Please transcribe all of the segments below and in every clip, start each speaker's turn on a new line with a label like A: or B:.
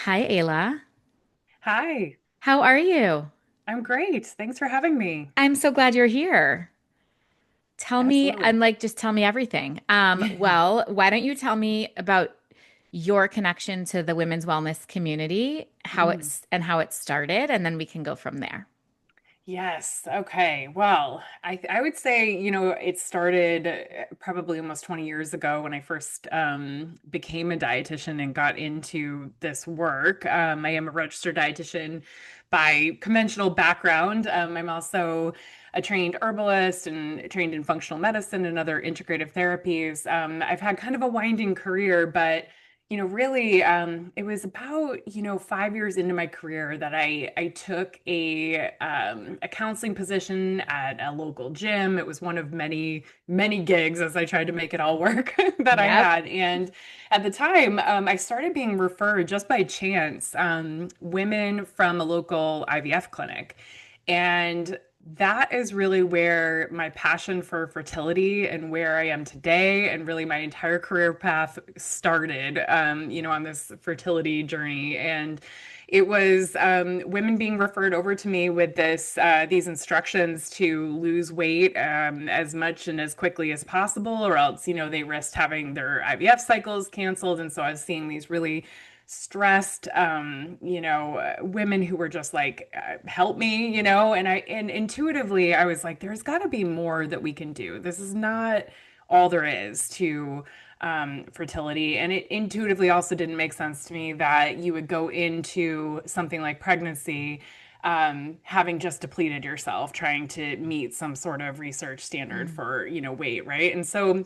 A: Hi, Ayla.
B: Hi,
A: How are you?
B: I'm great. Thanks for having me.
A: I'm so glad you're here. Tell me,
B: Absolutely.
A: and like, just tell me everything. Well, why don't you tell me about your connection to the women's wellness community,
B: Mm.
A: how it started, and then we can go from there.
B: Yes. Okay. Well, I would say, it started probably almost 20 years ago when I first became a dietitian and got into this work. I am a registered dietitian by conventional background. I'm also a trained herbalist and trained in functional medicine and other integrative therapies. I've had kind of a winding career, but really, it was about, 5 years into my career that I took a counseling position at a local gym. It was one of many, many gigs as I tried to make it all work that I
A: Yep.
B: had. And at the time, I started being referred just by chance, women from a local IVF clinic. And that is really where my passion for fertility and where I am today, and really my entire career path started, on this fertility journey. And it was women being referred over to me with these instructions to lose weight as much and as quickly as possible, or else, they risked having their IVF cycles canceled. And so I was seeing these really stressed women who were just like help me, and intuitively I was like there's got to be more that we can do. This is not all there is to fertility. And it intuitively also didn't make sense to me that you would go into something like pregnancy having just depleted yourself trying to meet some sort of research standard
A: Mm.
B: for weight, right? And so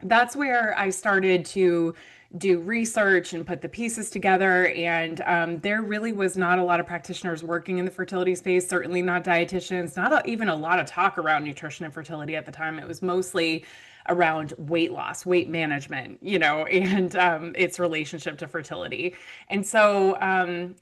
B: that's where I started to do research and put the pieces together. And there really was not a lot of practitioners working in the fertility space, certainly not dietitians, even a lot of talk around nutrition and fertility at the time. It was mostly around weight loss, weight management, and its relationship to fertility. And so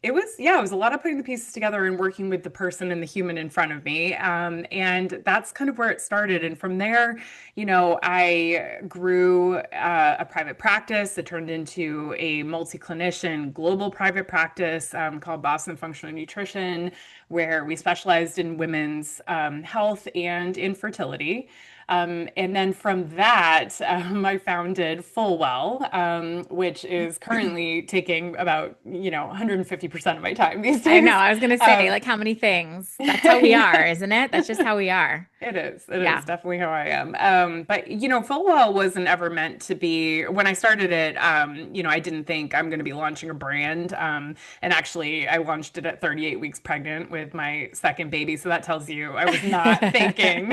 B: it was a lot of putting the pieces together and working with the person and the human in front of me. And that's kind of where it started. And from there, I grew a private practice that turned into a multi-clinician global private practice called Boston Functional Nutrition, where we specialized in women's health and infertility. And then from that, I founded FullWell, which is currently taking about, 150% of my time these
A: I know.
B: days.
A: I was gonna say,
B: Um,
A: like, how many things? That's how we are,
B: yeah.
A: isn't it? That's just how we are.
B: It is. It
A: Yeah.
B: is definitely how I am. But FullWell wasn't ever meant to be. When I started it, I didn't think I'm going to be launching a brand. And actually, I launched it at 38 weeks pregnant with my second baby. So that tells you I was not thinking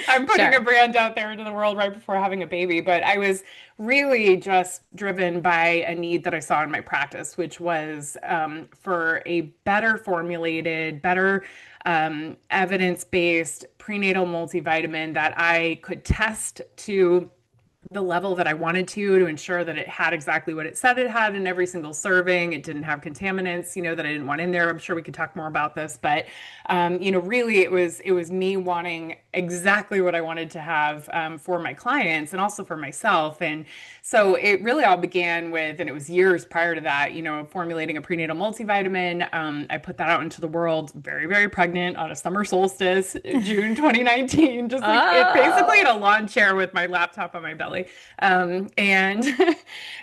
B: I'm putting a
A: Sure.
B: brand out there into the world right before having a baby. But I was really just driven by a need that I saw in my practice, which was for a better formulated, better evidence-based prenatal multivitamin that I could test to the level that I wanted to ensure that it had exactly what it said it had in every single serving. It didn't have contaminants, that I didn't want in there. I'm sure we could talk more about this, but really it was me wanting exactly what I wanted to have for my clients and also for myself. And so it really all began with, and it was years prior to that, formulating a prenatal multivitamin. I put that out into the world very, very pregnant on a summer solstice, June 2019, just like it basically in
A: Oh.
B: a lawn chair with my laptop on my belly. And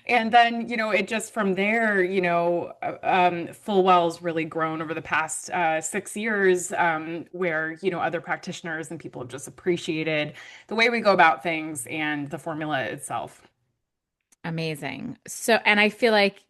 B: and then, it just from there, FullWell's really grown over the past 6 years, where, other practitioners and people have just appreciated the way we go about things and the formula itself.
A: Amazing. So, and I feel like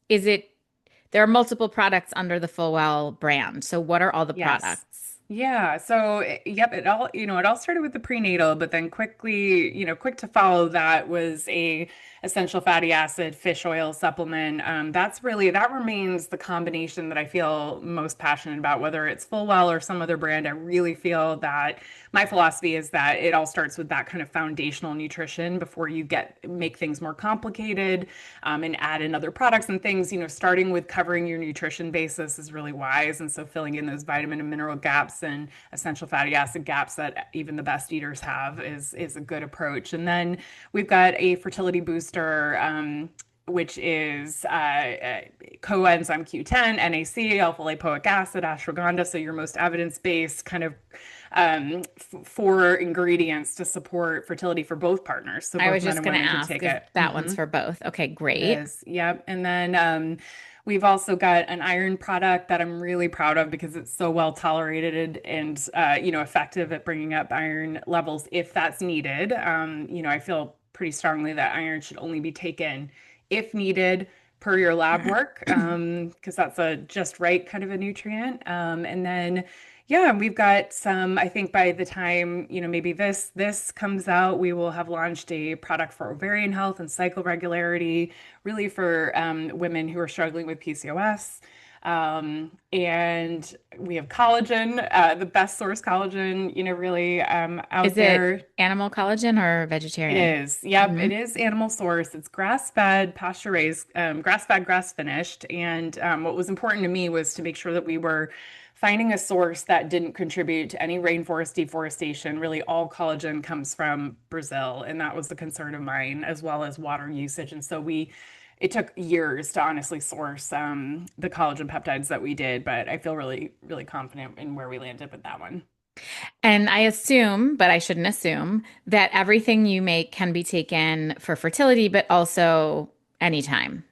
A: there are multiple products under the FullWell brand. So, what are all the
B: Yes.
A: products?
B: Yeah. So, yep, it all started with the prenatal, but then quickly, quick to follow that was a essential fatty acid fish oil supplement. That remains the combination that I feel most passionate about, whether it's Fullwell or some other brand. I really feel that my philosophy is that it all starts with that kind of foundational nutrition before you make things more complicated, and add in other products and things. Starting with covering your nutrition basis is really wise. And so filling in those vitamin and mineral gaps and essential fatty acid gaps that even the best eaters have is a good approach. And then we've got a fertility booster which is coenzyme Q10, NAC, alpha-lipoic acid, ashwagandha. So your most evidence-based kind of four ingredients to support fertility for both partners. So
A: I
B: both
A: was
B: men
A: just
B: and
A: going to
B: women can
A: ask
B: take
A: if
B: it.
A: that one's for both. Okay,
B: It
A: great.
B: is. Yep. And then we've also got an iron product that I'm really proud of because it's so well tolerated and effective at bringing up iron levels if that's needed. I feel pretty strongly that iron should only be taken if needed per your lab work, because that's a just right kind of a nutrient. And then yeah, we've got some, I think by the time, maybe this comes out, we will have launched a product for ovarian health and cycle regularity, really for women who are struggling with PCOS. And we have collagen, the best source collagen, really
A: Is
B: out
A: it
B: there.
A: animal collagen or
B: It
A: vegetarian?
B: is. Yep,
A: Hmm.
B: it is animal source. It's grass-fed, pasture-raised, grass-fed, grass-finished. And what was important to me was to make sure that we were finding a source that didn't contribute to any rainforest deforestation. Really, all collagen comes from Brazil, and that was the concern of mine, as well as water usage. And so it took years to honestly source the collagen peptides that we did, but I feel really, really confident in where we landed with that one.
A: And I assume, but I shouldn't assume, that everything you make can be taken for fertility, but also anytime.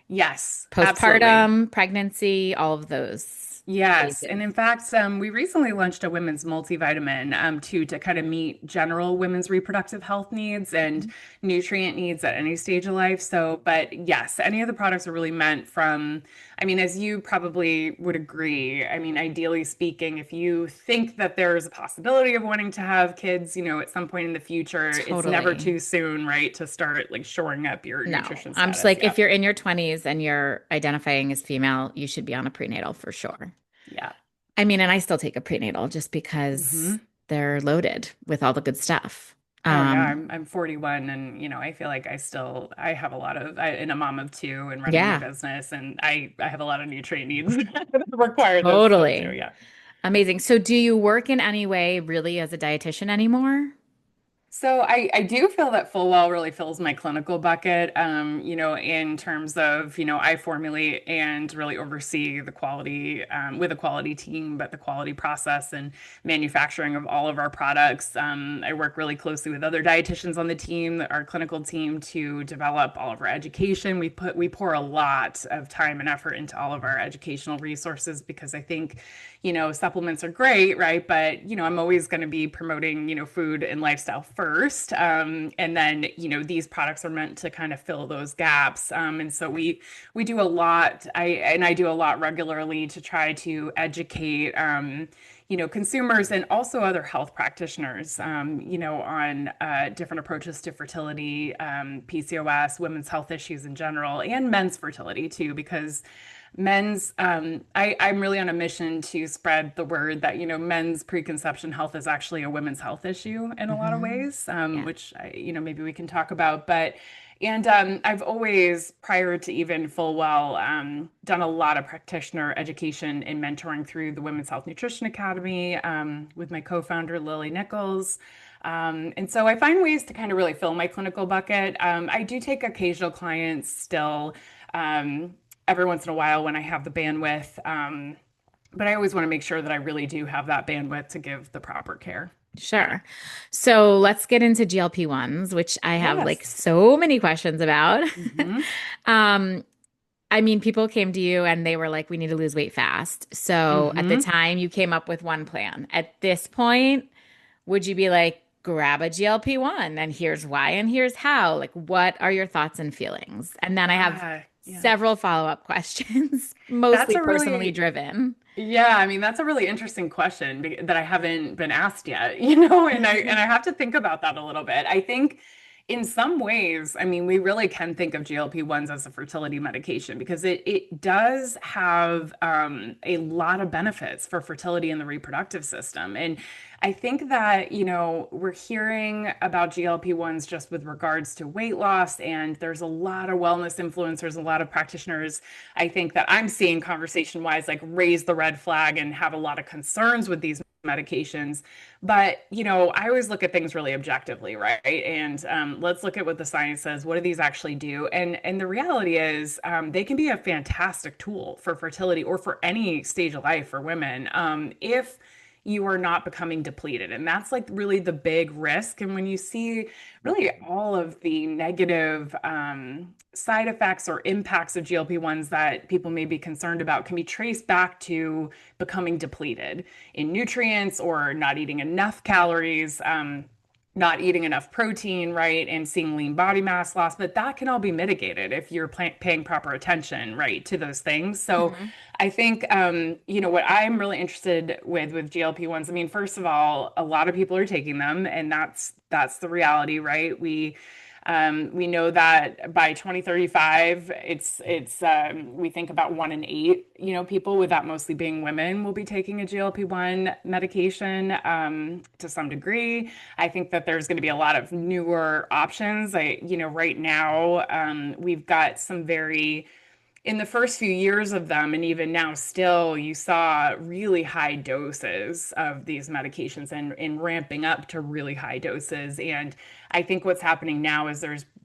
B: Yes, absolutely.
A: Postpartum, pregnancy, all of those
B: Yes, and
A: phases.
B: in fact, we recently launched a women's multivitamin too to kind of meet general women's reproductive health needs and nutrient needs at any stage of life. So, but yes, any of the products are really meant from, I mean, as you probably would agree, I mean, ideally speaking, if you think that there's a possibility of wanting to have kids, at some point in the future, it's never
A: Totally.
B: too soon, right, to start like shoring up your
A: No,
B: nutrition
A: I'm just
B: status.
A: like, if
B: Yep.
A: you're in your 20s and you're identifying as female, you should be on a prenatal for sure.
B: Yeah.
A: I mean, and I still take a prenatal just because
B: hmm
A: they're loaded with all the good stuff.
B: Oh yeah,
A: Um,
B: I'm 41 and I feel like I have a lot of and a mom of two and running my
A: yeah,
B: business and I have a lot of nutrient needs that require this stuff too.
A: totally.
B: Yeah.
A: Amazing. So, do you work in any way really as a dietitian anymore?
B: So I do feel that FullWell really fills my clinical bucket, in terms of, I formulate and really oversee the quality with a quality team, but the quality process and manufacturing of all of our products. I work really closely with other dietitians on the team, our clinical team, to develop all of our education. We pour a lot of time and effort into all of our educational resources because I think supplements are great, right? But, I'm always going to be promoting, food and lifestyle first. And then, these products are meant to kind of fill those gaps. And so we do a lot. I do a lot regularly to try to educate, consumers and also other health practitioners, on different approaches to fertility, PCOS, women's health issues in general, and men's fertility too, because I'm really on a mission to spread the word that, men's preconception health is actually a women's health issue in a lot of
A: Hmm.
B: ways,
A: Yeah,
B: which maybe we can talk about. And I've always, prior to even FullWell, done a lot of practitioner education and mentoring through the Women's Health Nutrition Academy with my co-founder, Lily Nichols. And so I find ways to kind of really fill my clinical bucket. I do take occasional clients still. Um, every once in a while when I have the bandwidth. But I always want to make sure that I really do have that bandwidth to give the proper care. Yeah.
A: sure. So, let's get into GLP-1s, which I have like
B: Yes.
A: so many questions about.
B: hmm
A: Um, I mean, people came to you and they were like, we need to lose weight fast. So, at the
B: hmm
A: time, you came up with one plan. At this point, would you be like, grab a GLP-1 and here's why and here's how? Like, what are your thoughts and feelings? And then I have
B: Yeah.
A: several follow-up questions,
B: That's
A: mostly
B: a
A: personally
B: really,
A: driven.
B: yeah, I mean, that's a really interesting question that I haven't been asked yet, and I have to think about that a little bit. I think in some ways, I mean, we really can think of GLP-1s as a fertility medication because it does have a lot of benefits for fertility in the reproductive system. And I think that, we're hearing about GLP-1s just with regards to weight loss, and there's a lot of wellness influencers, a lot of practitioners I think that I'm seeing conversation wise, like raise the red flag and have a lot of concerns with these medications. But, I always look at things really objectively, right? And let's look at what the science says. What do these actually do? And the reality is, they can be a fantastic tool for fertility or for any stage of life for women, if you are not becoming depleted. And that's like really the big risk. And when you see really all of the negative side effects or impacts of GLP-1s that people may be concerned about can be traced back to becoming depleted in nutrients or not eating enough calories, not eating enough protein, right, and seeing lean body mass loss. But that can all be mitigated if you're paying proper attention, right, to those things. So
A: Mhm.
B: I think, what I'm really interested with GLP-1s. I mean, first of all, a lot of people are taking them, and that's the reality, right? We know that by 2035, we think about 1 in 8, people, with that mostly being women, will be taking a GLP-1 medication, to some degree. I think that there's going to be a lot of newer options. Right now, we've got some very in the first few years of them, and even now still, you saw really high doses of these medications and ramping up to really high doses. And I think what's happening now is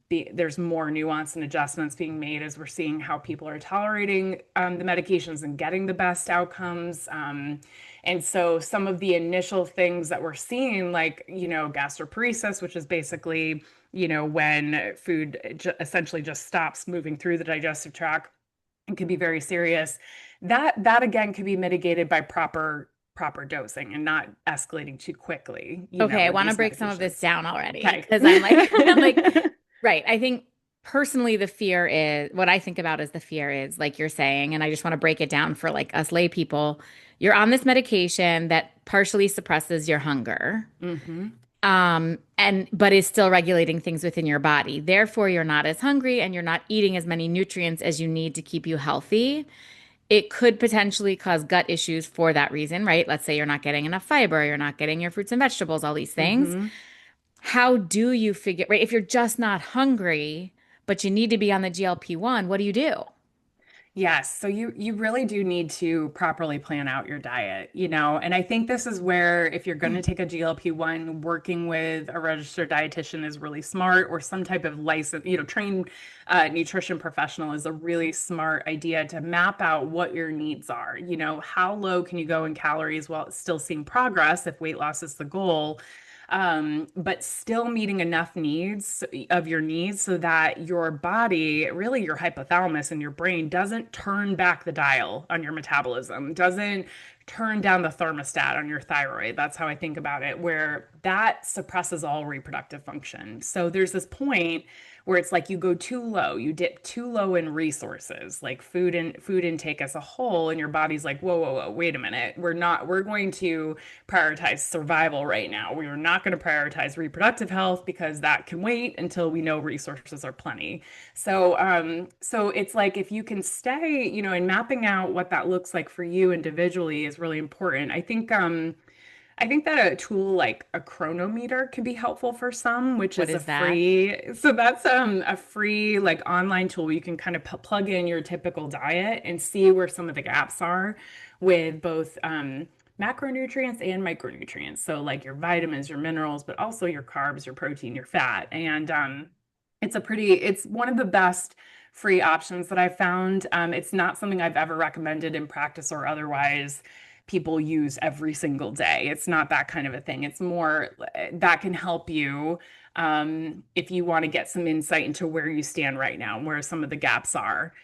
B: there's more nuance and adjustments being made as we're seeing how people are tolerating the medications and getting the best outcomes. And so some of the initial things that we're seeing, like, gastroparesis, which is basically, when food essentially just stops moving through the digestive tract, and can be very serious. That again could be mitigated by proper dosing and not escalating too quickly,
A: Okay, I
B: with
A: want to
B: these
A: break some of this
B: medications.
A: down already
B: Okay.
A: because I'm like, I'm like, right. I think personally, the fear is what I think about is the fear is like you're saying, and I just want to break it down for like us lay people. You're on this medication that partially suppresses your hunger,
B: Hmm.
A: and but is still regulating things within your body. Therefore, you're not as hungry and you're not eating as many nutrients as you need to keep you healthy. It could potentially cause gut issues for that reason, right? Let's say you're not getting enough fiber, you're not getting your fruits and vegetables, all these things.
B: Hmm.
A: How do you figure, right? If you're just not hungry, but you need to be on the GLP-1, what do you do?
B: Yes, so you really do need to properly plan out your diet, and I think this is where, if you're going to take a GLP-1, working with a registered dietitian is really smart, or some type of licensed, trained nutrition professional is a really smart idea to map out what your needs are. How low can you go in calories while still seeing progress if weight loss is the goal? But still meeting enough needs of your needs so that your body, really your hypothalamus and your brain, doesn't turn back the dial on your metabolism, doesn't turn down the thermostat on your thyroid. That's how I think about it, where that suppresses all reproductive function. So there's this point where it's like you go too low, you dip too low in resources, like food intake as a whole, and your body's like, whoa, whoa, whoa, wait a minute. We're going to prioritize survival right now. We are not going to prioritize reproductive health because that can wait until we know resources are plenty. So it's like, if you can stay, and mapping out what that looks like for you individually is really important. I think that a tool like a chronometer could be helpful for some, which
A: What
B: is
A: is that?
B: so that's a free like online tool where you can kind of plug in your typical diet and see where some of the gaps are with both macronutrients and micronutrients. So like your vitamins, your minerals, but also your carbs, your protein, your fat. And it's one of the best free options that I've found. It's not something I've ever recommended in practice or otherwise people use every single day. It's not that kind of a thing. It's more that can help you, if you want to get some insight into where you stand right now and where some of the gaps are.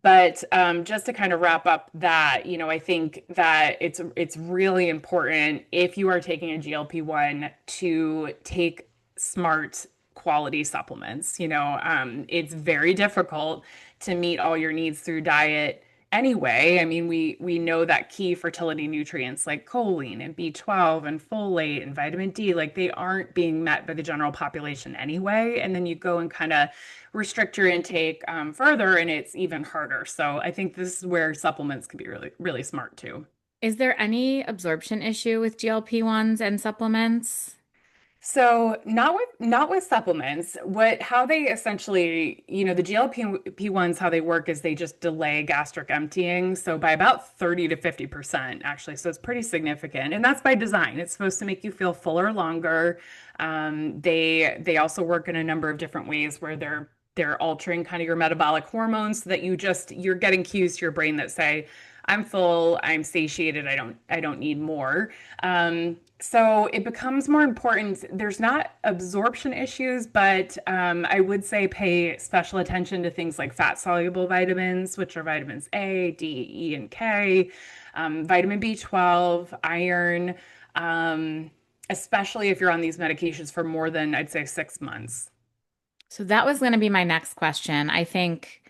B: But just to kind of wrap up that, I think that it's really important, if you are taking a GLP-1, to take smart quality supplements. It's very difficult to meet all your needs through diet anyway. I mean, we know that key fertility nutrients like choline and B12 and folate and vitamin D, like, they aren't being met by the general population anyway. And then you go and kind of restrict your intake further, and it's even harder. So I think this is where supplements can be really, really smart too.
A: Is there any absorption issue with GLP-1s and supplements?
B: So not with supplements. How they essentially, the GLP ones, how they work is they just delay gastric emptying. So by about 30 to 50%, actually. So it's pretty significant. And that's by design. It's supposed to make you feel fuller longer. They also work in a number of different ways where they're altering kind of your metabolic hormones so that you're getting cues to your brain that say, I'm full, I'm satiated, I don't need more. So it becomes more important. There's not absorption issues, but I would say pay special attention to things like fat soluble vitamins, which are vitamins A, D, E, and K, vitamin B12, iron, especially if you're on these medications for more than, I'd say, 6 months.
A: So that was going to be my next question. I think,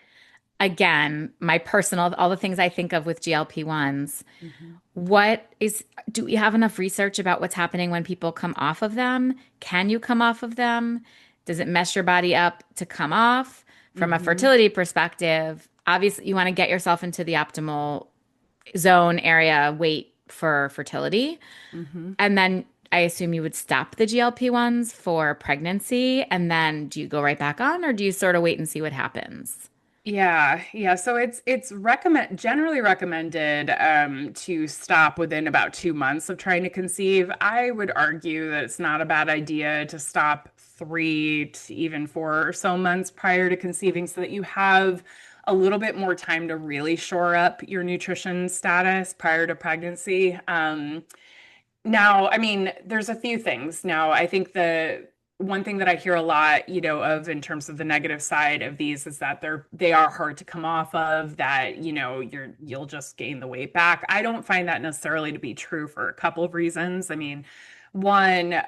A: again, my personal, all the things I think of with GLP-1s,
B: Mhm.
A: do we have enough research about what's happening when people come off of them? Can you come off of them? Does it mess your body up to come off? From a
B: Mhm.
A: fertility perspective, obviously you want to get yourself into the optimal zone area weight for fertility.
B: Mhm.
A: And then I assume you would stop the GLP-1s for pregnancy. And then do you go right back on or do you sort of wait and see what happens?
B: Yeah, yeah. So it's generally recommended to stop within about 2 months of trying to conceive. I would argue that it's not a bad idea to stop 3 to even 4 or so months prior to conceiving, so that you have a little bit more time to really shore up your nutrition status prior to pregnancy. Now, I mean, there's a few things. Now, I think the one thing that I hear a lot, of in terms of the negative side of these is that they are hard to come off of, that, you'll just gain the weight back. I don't find that necessarily to be true for a couple of reasons. I mean, one,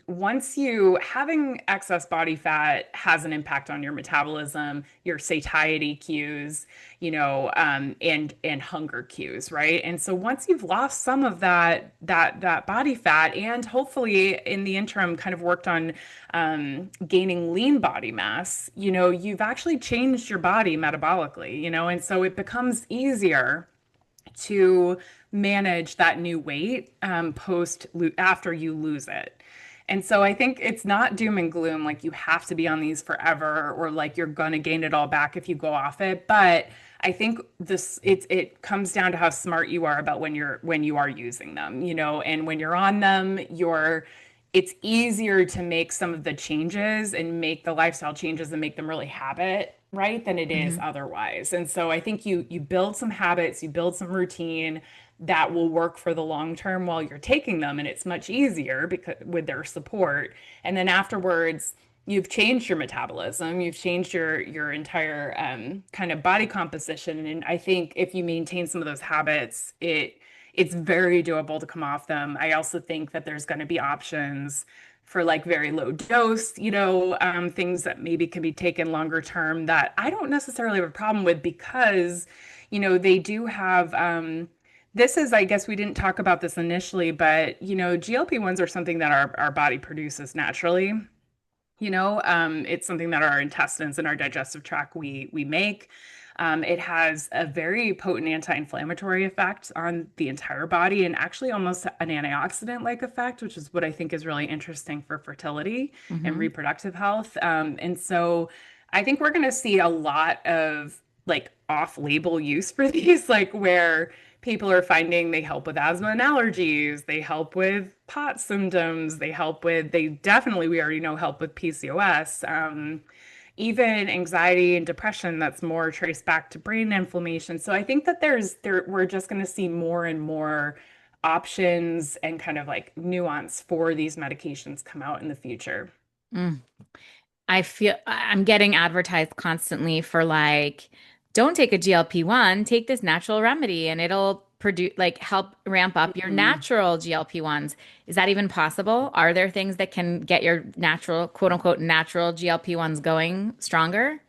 B: once you having excess body fat has an impact on your metabolism, your satiety cues, and hunger cues, right? And so once you've lost some of that body fat, and hopefully in the interim kind of worked on gaining lean body mass, you've actually changed your body metabolically, and so it becomes easier to manage that new weight post after you lose it. And so I think it's not doom and gloom, like you have to be on these forever, or like you're gonna gain it all back if you go off it. But I think it comes down to how smart you are about when you are using them, and when you're on them, it's easier to make some of the changes and make the lifestyle changes and make them really habit, right, than it is
A: Mhm.
B: otherwise. And so I think you build some habits, you build some routine that will work for the long term while you're taking them, and it's much easier because with their support. And then afterwards, you've changed your metabolism, you've changed your entire kind of body composition, and I think if you maintain some of those habits, it's very doable to come off them. I also think that there's going to be options for like very low dose, things that maybe can be taken longer term that I don't necessarily have a problem with, because, they do have, this is, I guess we didn't talk about this initially, but, GLP-1s are something that our body produces naturally. It's something that our intestines and our digestive tract we make. It has a very potent anti-inflammatory effect on the entire body, and actually almost an antioxidant-like effect, which is what I think is really interesting for fertility and
A: Mhm.
B: reproductive health. And so I think we're going to see a lot of like off-label use for these, like where people are finding they help with asthma and allergies, they help with pot symptoms, they definitely, we already know, help with PCOS, even anxiety and depression that's more traced back to brain inflammation. So I think that we're just going to see more and more options and kind of like nuance for these medications come out in the future.
A: Mm. I feel I'm getting advertised constantly for like, don't take a GLP-1, take this natural remedy and it'll produce like help ramp up your
B: Mhm.
A: natural GLP-1s. Is that even possible? Are there things that can get your natural, quote unquote, natural GLP-1s going stronger?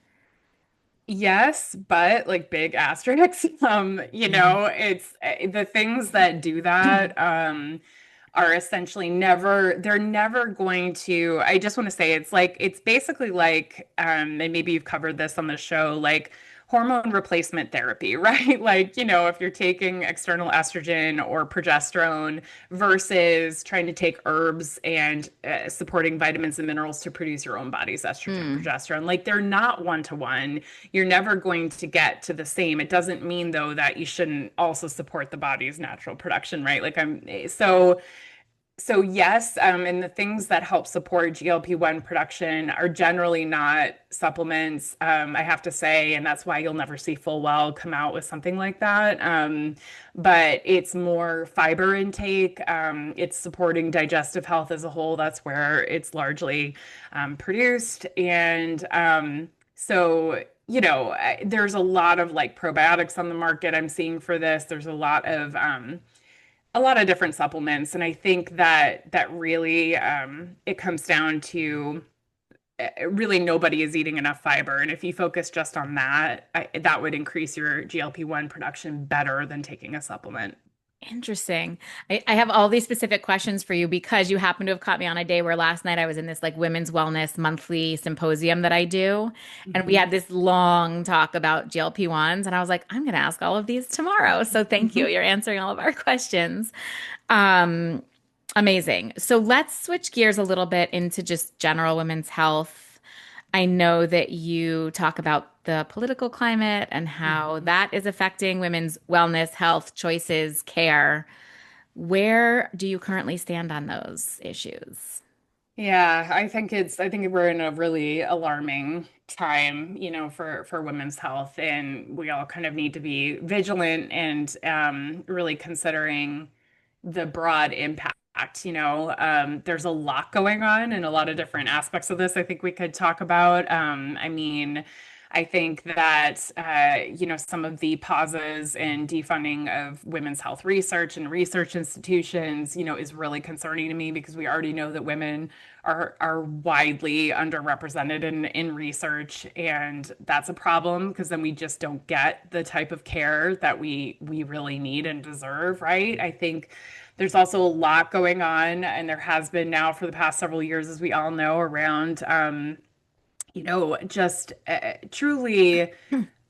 B: Yes, but like big asterisks.
A: Mhm.
B: It's the things that do that are essentially they're never going to, I just want to say it's basically like, and maybe you've covered this on the show, like hormone replacement therapy, right? Like, if you're taking external estrogen or progesterone versus trying to take herbs and supporting vitamins and minerals to produce your own body's estrogen,
A: Mm.
B: progesterone, like they're not one to one. You're never going to get to the same. It doesn't mean though that you shouldn't also support the body's natural production, right? So yes, and the things that help support GLP-1 production are generally not supplements, I have to say, and that's why you'll never see FullWell come out with something like that. But it's more fiber intake. It's supporting digestive health as a whole. That's where it's largely produced. And there's a lot of like probiotics on the market I'm seeing for this. There's a lot of different supplements, and I think that really it comes down to really nobody is eating enough fiber, and if you focus just on that, that would increase your GLP-1 production better than taking a supplement.
A: Interesting. I have all these specific questions for you because you happen to have caught me on a day where last night I was in this like women's wellness monthly symposium that I do. And we
B: Mhm.
A: had this long talk about GLP-1s. And I was like, I'm going to ask all of these tomorrow. So thank you.
B: Mhm.
A: You're answering all of our questions. Um, Amazing. So let's switch gears a little bit into just general women's health. I know that you talk about the political climate and how
B: Mhm.
A: that is affecting women's wellness, health, choices, care. Where do you currently stand on those issues?
B: Yeah, I think we're in a really alarming time, for women's health, and we all kind of need to be vigilant and really considering the broad impact. There's a lot going on and a lot of different aspects of this I think we could talk about. I mean, I think that some of the pauses and defunding of women's health research and research institutions, is really concerning to me because we already know that women are widely underrepresented in research, and that's a problem because then we just don't get the type of care that we really need and deserve, right? I think there's also a lot going on, and there has been now for the past several years, as we all know, around just truly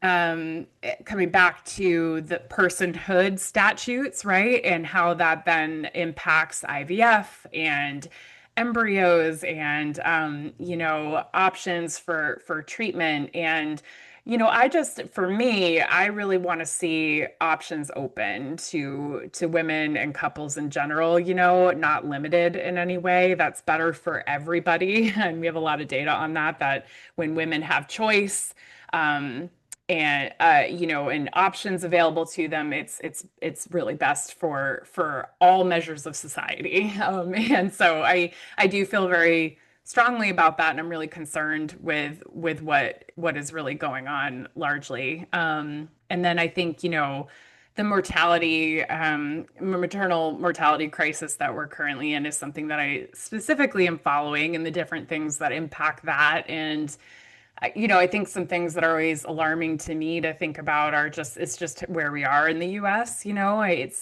B: coming back to the personhood statutes, right? And how that then impacts IVF and embryos and options for treatment. And for me, I really want to see options open to women and couples in general, not limited in any way. That's better for everybody. And we have a lot of data on that when women have choice, um, and options available to them, it's really best for all measures of society. And so I do feel very strongly about that, and I'm really concerned with what is really going on largely. And then I think the maternal mortality crisis that we're currently in is something that I specifically am following, and the different things that impact that. And I think some things that are always alarming to me to think about are it's just where we are in the US, it's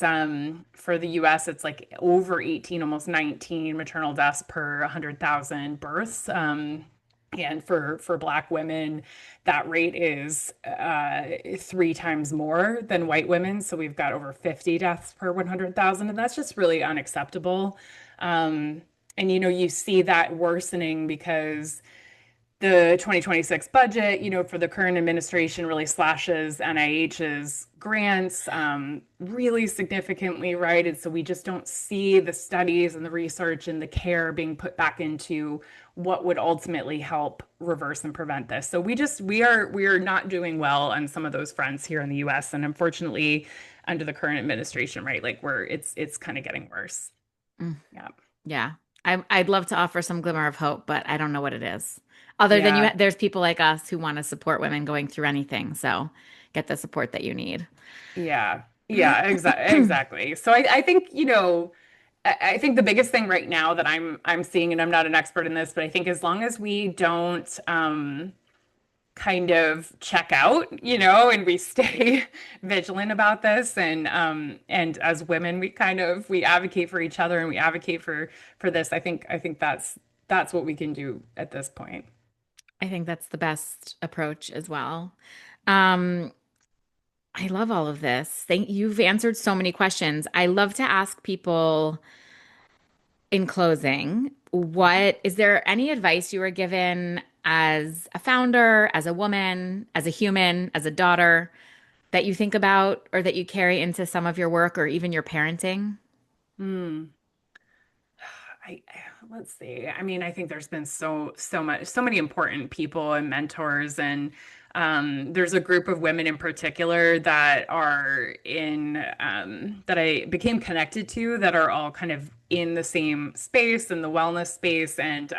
B: for the US it's like over 18, almost 19 maternal deaths per 100,000 births. And for Black women, that rate is 3 times more than white women. So we've got over 50 deaths per 100,000, and that's just really unacceptable. And you see that worsening because the 2026 budget, for the current administration really slashes NIH's grants really significantly, right? And so we just don't see the studies and the research and the care being put back into what would ultimately help reverse and prevent this. So we are not doing well on some of those fronts here in the US. And unfortunately, under the current administration, right, like it's kind of getting worse.
A: Mm,
B: Yeah.
A: yeah. I'd love to offer some glimmer of hope, but I don't know what it is. Other than
B: Yeah.
A: there's people like us who want to support women going through anything. So get the support that you need.
B: Yeah. Yeah, exactly. So I think, I think the biggest thing right now that I'm seeing, and I'm not an expert in this, but I think as long as we don't kind of check out, and we stay vigilant about this, and as women we advocate for each other and we advocate for this. I think that's what we can do at this point.
A: I think that's the best approach as well. Um, I love all of this. You've answered so many questions. I love to ask people in closing, what is there any advice you were given as a founder, as a woman, as a human, as a daughter that you think about or that you carry into some of your work or even your parenting?
B: Hmm. I let's see. I mean, I think there's been so many important people and mentors, and there's a group of women in particular that are in that I became connected to that are all kind of in the same space, in the wellness space, and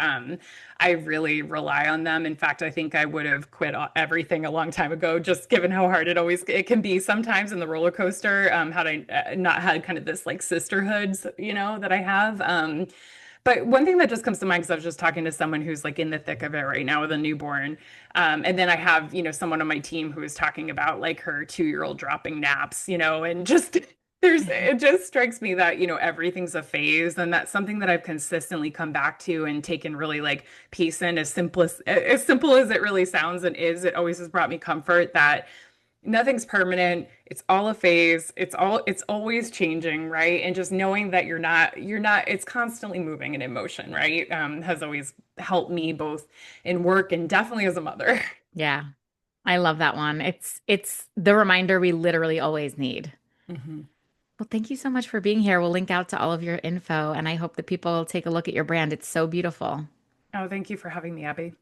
B: I really rely on them. In fact, I think I would have quit everything a long time ago, just given how hard it can be sometimes in the roller coaster. Had I not had kind of this like sisterhoods, that I have. But one thing that just comes to mind, because I was just talking to someone who's like in the thick of it right now with a newborn. And then I have, someone on my team who is talking about like her 2-year-old dropping naps, and just it just strikes me that, everything's a phase. And that's something that I've consistently come back to and taken really like peace in as simple as it really sounds and is, it always has brought me comfort that nothing's permanent. It's all a phase. It's always changing, right? And just knowing that you're not it's constantly moving and in motion, right? Has always helped me both in work and definitely as a mother.
A: Yeah, I love that one. It's the reminder we literally always need.
B: Mhm.
A: Well, thank you so much for being here. We'll link out to all of your info, and I hope that people take a look at your brand. It's so beautiful.
B: Oh, thank you for having me, Abby.